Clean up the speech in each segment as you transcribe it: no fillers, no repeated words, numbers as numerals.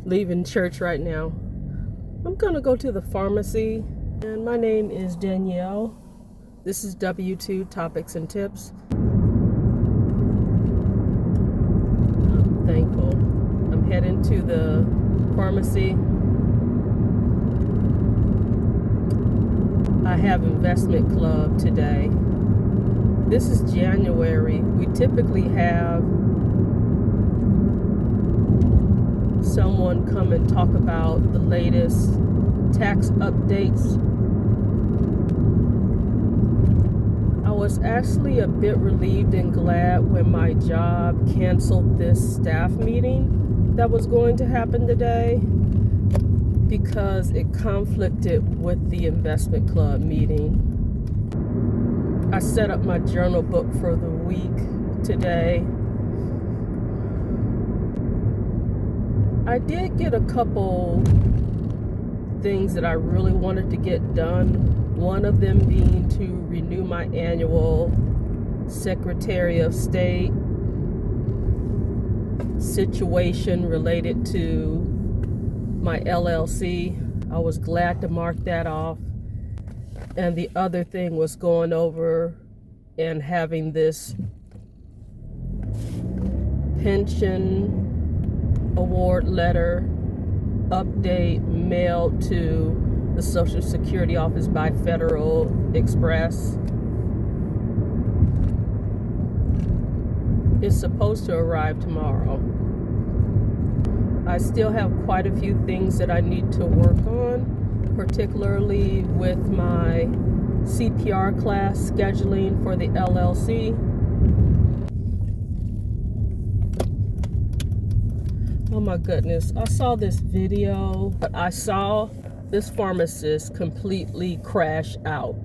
leaving church right now. I'm gonna go to the pharmacy, and my name is Danielle. This is W2 Topics and Tips. I'm thankful. I'm heading to the pharmacy. I have investment club today. This is January. We typically have someone come and talk about the latest tax updates. I was actually a bit relieved and glad when my job canceled this staff meeting that was going to happen today, because it conflicted with the investment club meeting. I set up my journal book for the week today. I did get a couple things that I really wanted to get done. One of them being to renew my annual Secretary of State situation related to my LLC. I was glad to mark that off. And the other thing was going over and having this pension award letter update mailed to the Social Security office by Federal Express. It's supposed to arrive tomorrow. I still have quite a few things that I need to work on, particularly with my CPR class scheduling for the LLC. Oh my goodness, I saw this video, but I saw this pharmacist completely crash out.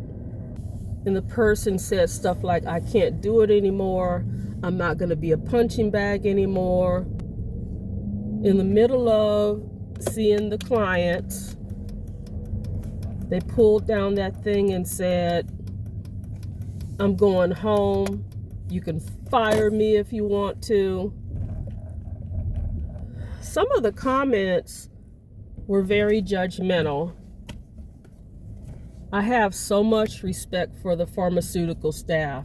And the person said stuff like, I can't do it anymore. I'm not going to be a punching bag anymore. In the middle of seeing the clients, they pulled down that thing and said, I'm going home. You can fire me if you want to. Some of the comments were very judgmental. I have so much respect for the pharmaceutical staff,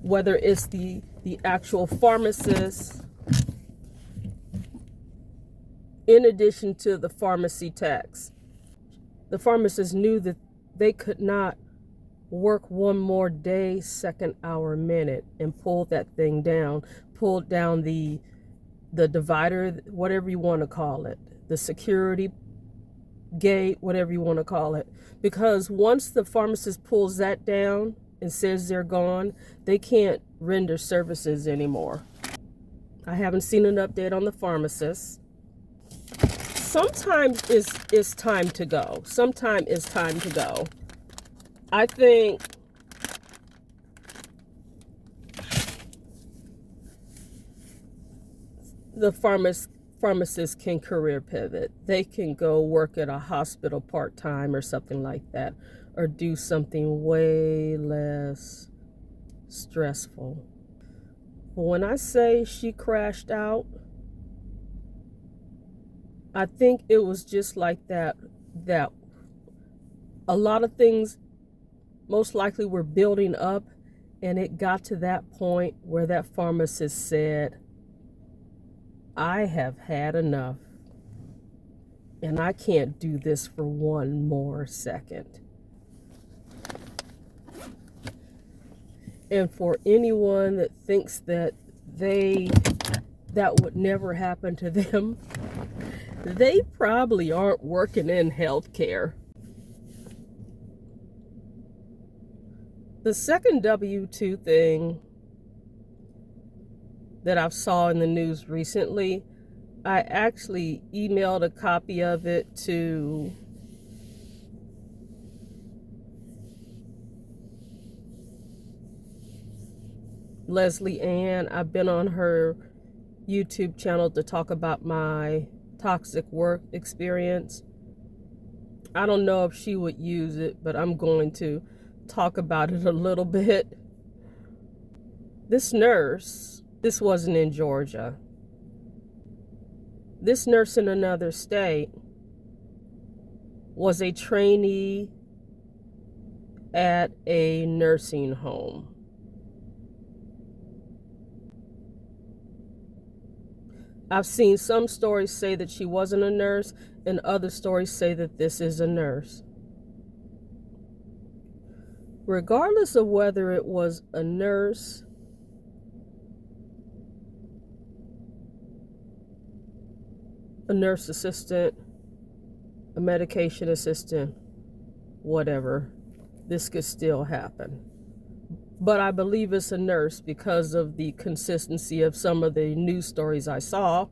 whether it's the actual pharmacist, in addition to the pharmacy techs. The pharmacists knew that they could not work one more day, second, hour, minute, and pull that thing down, pull down the divider, whatever you want to call it, the security gate, whatever you want to call it. Because once the pharmacist pulls that down and says they're gone, they can't render services anymore. I haven't seen an update on the pharmacist. Sometimes it's time to go. Sometimes it's time to go. I think the pharmacists can career pivot. They can go work at a hospital part-time or something like that, or do something way less stressful. But when I say she crashed out, I think it was just like that a lot of things most likely were building up, and it got to that point where that pharmacist said, I have had enough, and I can't do this for one more second. And for anyone that thinks that would never happen to them, they probably aren't working in healthcare. The second W2 thing that I've saw in the news recently, I actually emailed a copy of it to Leslie Ann. I've been on her YouTube channel to talk about my toxic work experience. I don't know if she would use it, but I'm going to talk about it a little bit. This nurse, this wasn't in Georgia. This nurse in another state was a trainee at a nursing home. I've seen some stories say that she wasn't a nurse, and other stories say that this is a nurse. Regardless of whether it was a nurse, a nurse assistant, a medication assistant, whatever, this could still happen. But I believe it's a nurse because of the consistency of some of the news stories I saw.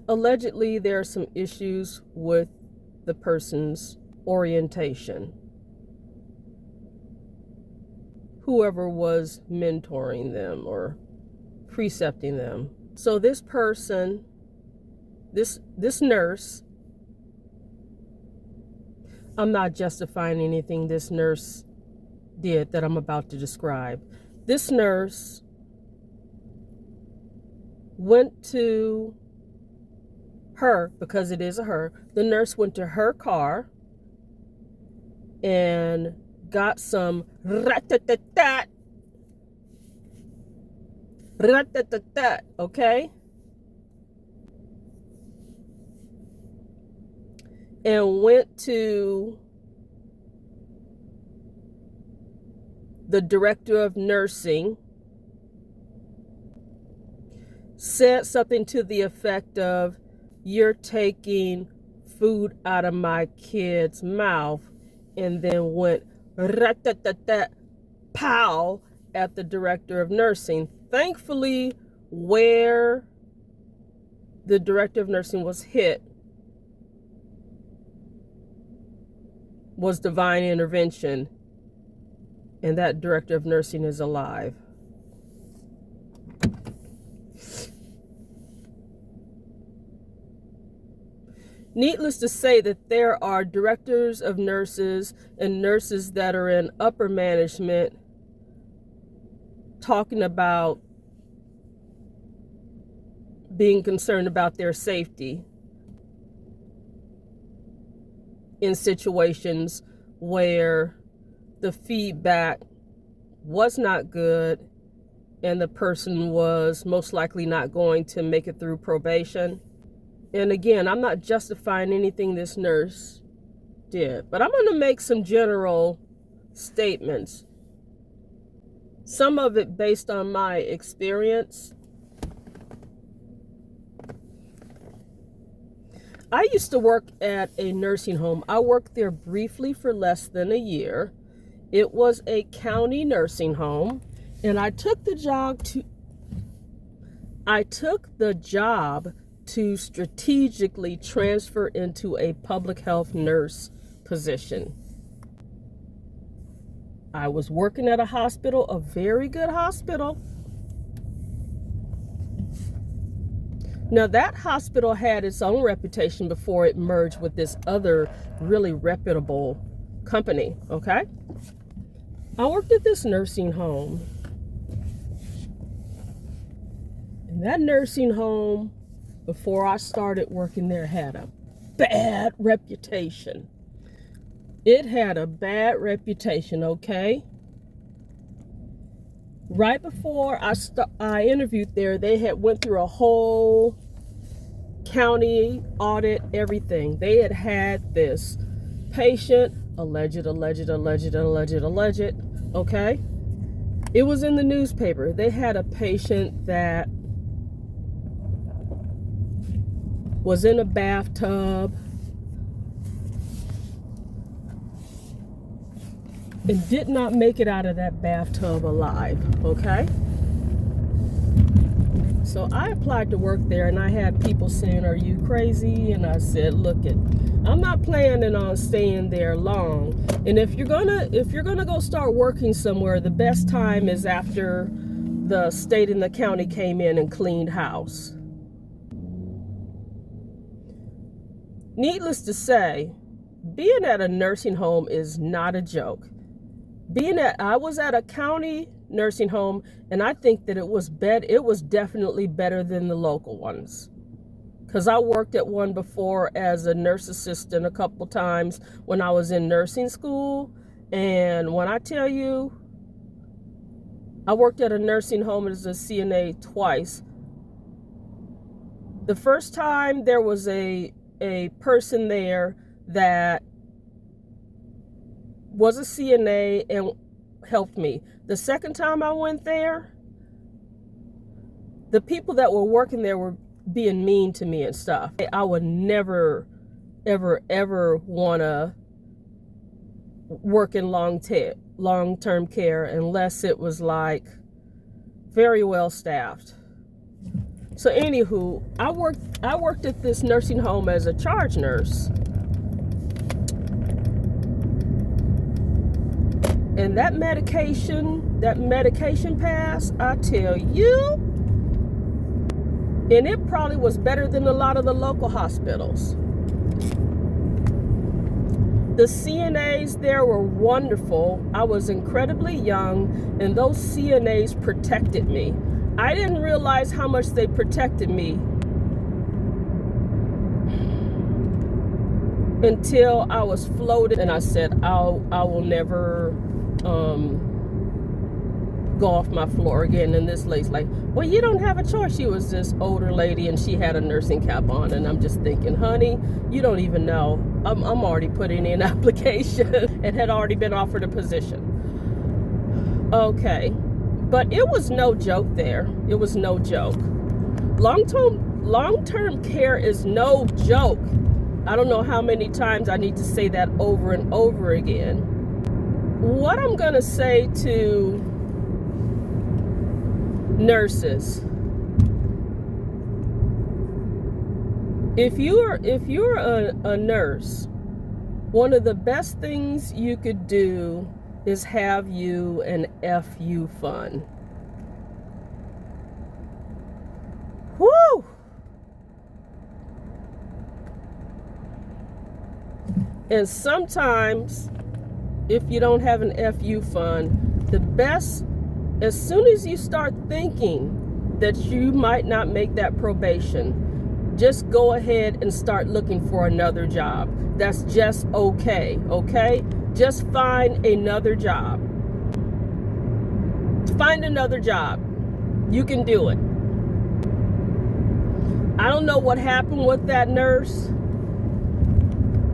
Allegedly, there are some issues with the person's orientation. Whoever was mentoring them or precepting them. So this person, this nurse, I'm not justifying anything this nurse did that I'm about to describe. This nurse went to her, because it is a her, the nurse went to her car and got some rat-tat-tat-tat, rat-tat-tat-tat, okay? And went to the director of nursing, said something to the effect of, "You're taking food out of my kid's mouth," and then went rat-tat-tat-tat, pow, at the director of nursing. Thankfully, where the director of nursing was hit was divine intervention, and that director of nursing is alive. Needless to say that there are directors of nurses and nurses that are in upper management talking about being concerned about their safety in situations where the feedback was not good and the person was most likely not going to make it through probation. And again, I'm not justifying anything this nurse did, but I'm going to make some general statements. Some of it based on my experience. I used to work at a nursing home. I worked there briefly for less than a year. It was a county nursing home, and I took the job to strategically transfer into a public health nurse position. I was working at a hospital, a very good hospital. Now, that hospital had its own reputation before it merged with this other really reputable company, okay? I worked at this nursing home. And that nursing home, before I started working there, had a bad reputation. It had a bad reputation, okay? Right before I interviewed there, they had went through a whole county audit, everything. They had this patient, alleged, okay? It was in the newspaper. They had a patient that was in a bathtub and did not make it out of that bathtub alive, okay? So I applied to work there, and I had people saying, "Are you crazy?" And I said, "Look, I'm not planning on staying there long. And if you're gonna go start working somewhere, the best time is after the state and the county came in and cleaned house." Needless to say, being at a nursing home is not a joke. I was at a county nursing home, and I think that it was definitely better than the local ones. Because I worked at one before as a nurse assistant a couple times when I was in nursing school. And when I tell you, I worked at a nursing home as a CNA twice. The first time there was a person there that was a CNA and helped me. The second time I went there, the people that were working there were being mean to me and stuff. I would never, ever want to work in long-term care unless it was like very well staffed. So anywho, I worked at this nursing home as a charge nurse. And that medication pass, I tell you, and it probably was better than a lot of the local hospitals. The CNAs there were wonderful. I was incredibly young, and those CNAs protected me. I didn't realize how much they protected me until I was floated, and I said, I will never go off my floor again. And this lady's like, well, you don't have a choice. She was this older lady, and she had a nursing cap on, and I'm just thinking, honey, you don't even know. I'm already putting in an application and had already been offered a position. Okay, but it was no joke there. It was no joke. Long-term care is no joke. I don't know how many times I need to say that over and over again. What I'm gonna say to nurses, if you're a nurse, one of the best things you could do is have you an FU fund. Woo! And sometimes, if you don't have an FU fund, the best, as soon as you start thinking that you might not make that probation, just go ahead and start looking for another job. That's just okay, okay? Just find another job. Find another job. You can do it. I don't know what happened with that nurse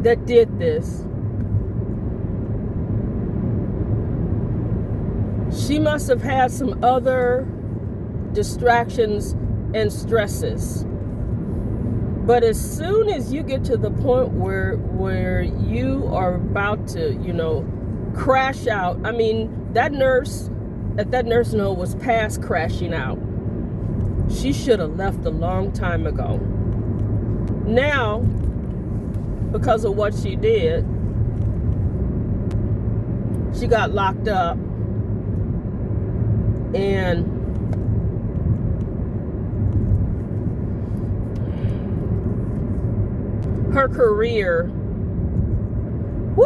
that did this. She must have had some other distractions and stresses. But as soon as you get to the point where you are about to, crash out, I mean, that nurse at that nursing home was past crashing out. She should have left a long time ago. Now, because of what she did, she got locked up, and her career, woo!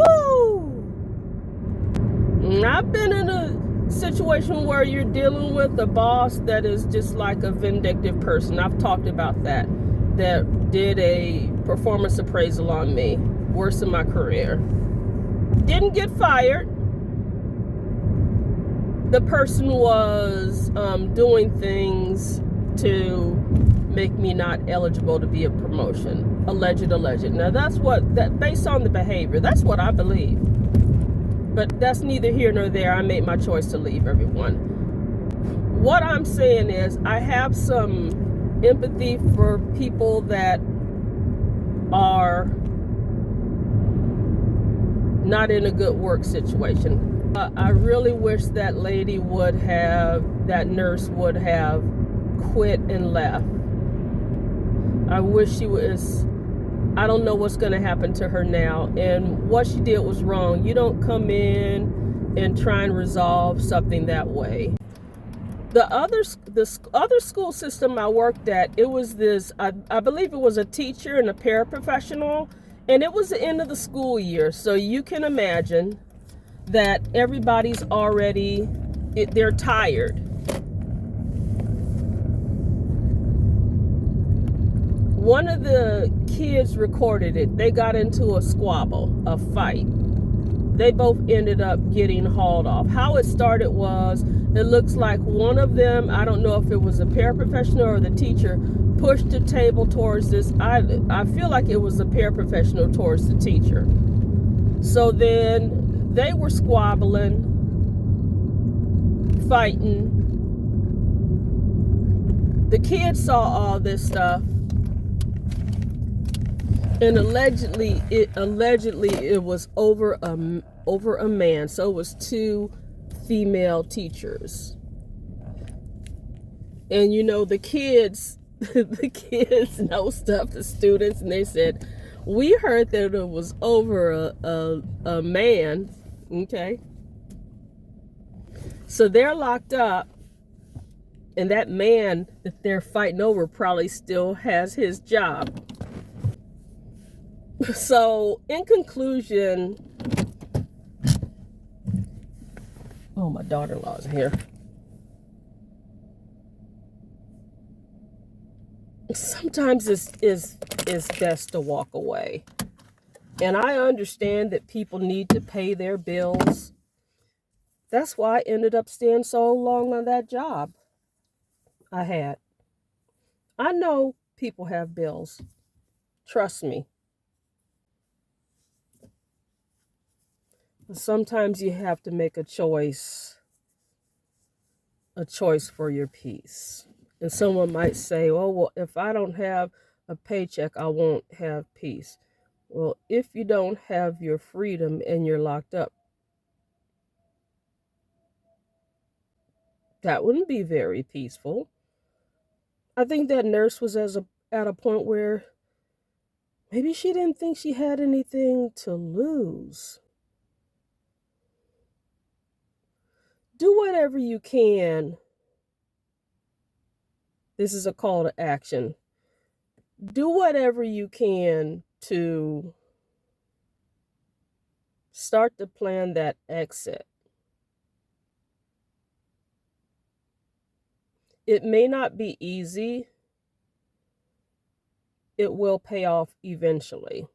I've been in a situation where you're dealing with a boss that is just like a vindictive person. I've talked about that did a performance appraisal on me, worst in my career. Didn't get fired. The person was doing things to make me not eligible to be a promotion. Alleged. Now that based on the behavior, that's what I believe. But that's neither here nor there. I made my choice to leave, everyone. What I'm saying is, I have some empathy for people that are not in a good work situation. I really wish that that nurse would have quit and left. I wish she was. I don't know what's going to happen to her now, and what she did was wrong. You don't come in and try and resolve something that way. The other school system I worked at, it was this, I believe it was a teacher and a paraprofessional, and it was the end of the school year. So you can imagine that everybody's already they're tired. One of the kids recorded it. They got into a squabble, a fight. They both ended up getting hauled off. How it started was, it looks like one of them, I don't know if it was a paraprofessional or the teacher, pushed the table towards this. I feel like it was a paraprofessional towards the teacher. So then they were squabbling, fighting. The kids saw all this stuff, and allegedly it was over a man. So it was two female teachers. And you know, the kids the kids know stuff, the students, and they said, we heard that it was over a man. Okay, so they're locked up, and that man that they're fighting over probably still has his job. So in conclusion, oh, my daughter-in-law's here. Sometimes it's best to walk away. And I understand that people need to pay their bills. That's why I ended up staying so long on that job I had. I know people have bills. Trust me. But sometimes you have to make a choice for your peace. And someone might say, oh, well, if I don't have a paycheck, I won't have peace. Well, if you don't have your freedom and you're locked up, that wouldn't be very peaceful. I think that nurse was at a point where maybe she didn't think she had anything to lose. Do whatever you can. This is a call to action. Do whatever you can to start to plan that exit. It may not be easy. It will pay off eventually.